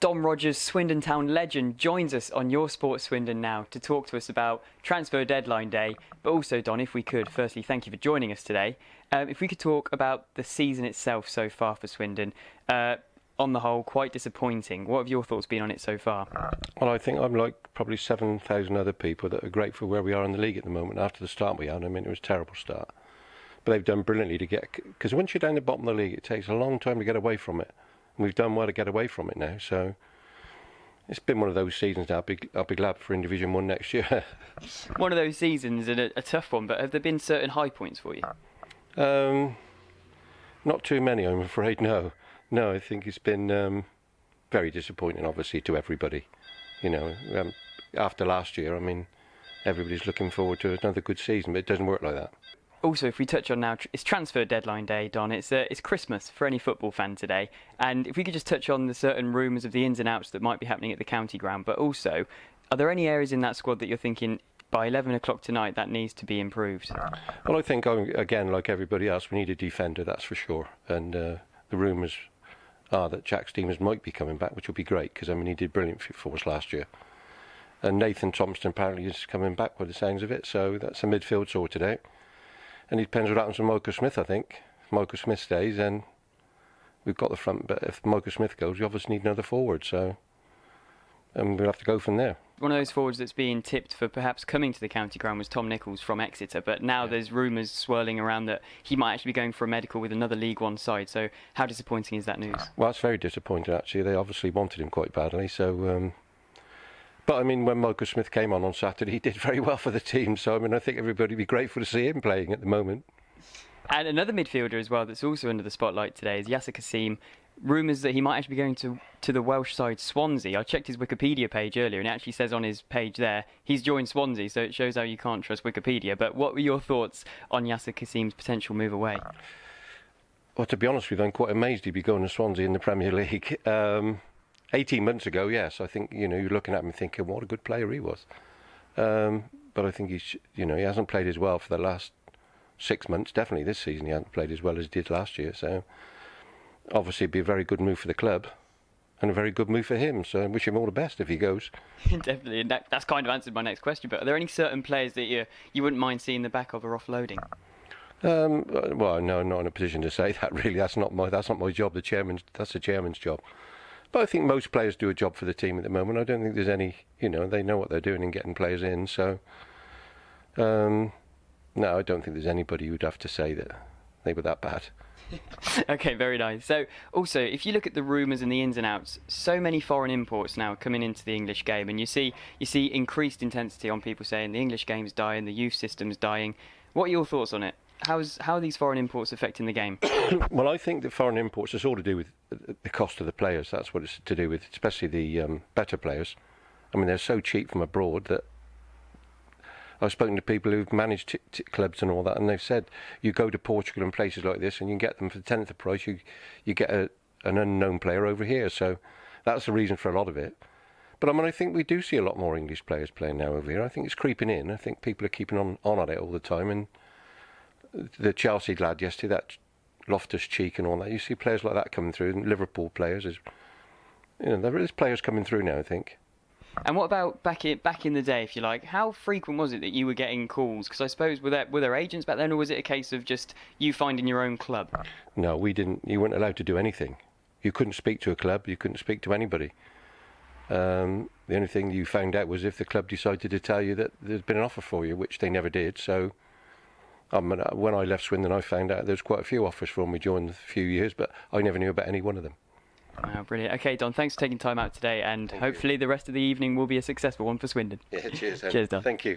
Don Rogers, Swindon Town legend, joins us on Your Sports Swindon now to talk to us about transfer deadline day. But also, Don, if we could, firstly, thank you for joining us today. If we could talk about the season itself so far for Swindon. On the whole, quite disappointing. What have your thoughts been on it so far? Well, I think I'm like probably 7,000 other people that are grateful where we are in the league at the moment after the start we had. I mean, it was a terrible start. But they've done brilliantly to get... Because once you're down the bottom of the league, it takes a long time to get away from it. And we've done well to get away from it now. So it's been one of those seasons now. I'll be glad for in Division 1 next year. One of those seasons and a tough one, but have there been certain high points for you? Not too many, I'm afraid, no. No, I think it's been very disappointing, obviously, to everybody. You know, after last year, I mean, everybody's looking forward to another good season, but it doesn't work like that. Also, if we touch on now, it's transfer deadline day, Don. It's Christmas for any football fan today. And if we could just touch on the certain rumours of the ins and outs that might be happening at the county ground, but also, are there any areas in that squad that you're thinking, by 11 o'clock tonight, that needs to be improved? Well, I think, again, like everybody else, we need a defender, that's for sure. And the rumours are that Jack Stevens might be coming back, which will be great, because, I mean, he did brilliant for us last year. And Nathan Thompson apparently is coming back by the sounds of it, so that's a midfield sorted out. And it depends what happens with Michael Smith, I think. If Michael Smith stays, then we've got the front, but if Michael Smith goes, we obviously need another forward, so we'll have to go from there. One of those forwards that's being tipped for perhaps coming to the county ground was Tom Nichols from Exeter, but now there's rumours swirling around that he might actually be going for a medical with another League One side, so how disappointing is that news? Well, it's very disappointing, actually. They obviously wanted him quite badly, so... But, I mean, when Michael Smith came on Saturday, he did very well for the team, so, I mean, I think everybody would be grateful to see him playing at the moment. And another midfielder as well that's also under the spotlight today is Yaser Kasim. Rumours that he might actually be going to the Welsh side Swansea. I checked his Wikipedia page earlier and it actually says on his page there he's joined Swansea, so it shows how you can't trust Wikipedia. But what were your thoughts on Yaser Kasim's potential move away? Well, to be honest with you, I'm quite amazed he'd be going to Swansea in the Premier League. 18 months ago, yes, I think, you know, you're looking at him and thinking what a good player he was. But I think he's, you know, he hasn't played as well for the last 6 months. Definitely this season he hasn't played as well as he did last year, so... Obviously, it'd be a very good move for the club and a very good move for him. So I wish him all the best if he goes. Definitely, and that's kind of answered my next question. But are there any certain players that you wouldn't mind seeing the back of or offloading? Well, no, I'm not in a position to say that. Really, that's not my job. That's the chairman's job. But I think most players do a job for the team at the moment. I don't think there's any. You know, they know what they're doing in getting players in. So no, I don't think there's anybody who'd have to say that they were that bad. Okay, very nice. So, also, if you look at the rumours and the ins and outs, so many foreign imports now coming into the English game, and you see increased intensity on people saying the English game's dying, the youth system's dying. What are your thoughts on it? How are these foreign imports affecting the game? Well, I think that foreign imports is all to do with the cost of the players. That's what it's to do with, especially the better players. I mean, they're so cheap from abroad that I've spoken to people who've managed clubs and all that, and they've said you go to Portugal and places like this and you can get them for the tenth of the price. You get an unknown player over here, so that's the reason for a lot of it. But I mean, I think we do see a lot more English players playing now over here. I think it's creeping in. I think people are keeping on at it all the time. And the Chelsea lad yesterday, that Loftus-Cheek and all that, you see players like that coming through, and Liverpool players. There is players coming through now, I think. And what about back in the day, if you like? How frequent was it that you were getting calls? Because I suppose were there agents back then, or was it a case of just you finding your own club? No, we didn't. You weren't allowed to do anything. You couldn't speak to a club. You couldn't speak to anybody. The only thing you found out was if the club decided to tell you that there's been an offer for you, which they never did. So when I left Swindon, I found out there's quite a few offers for me during the few years, but I never knew about any one of them. Wow, brilliant. Okay, Don, thanks for taking time out today, and hopefully the rest of the evening will be a successful one for Swindon. Yeah, cheers. Cheers, Don. Thank you.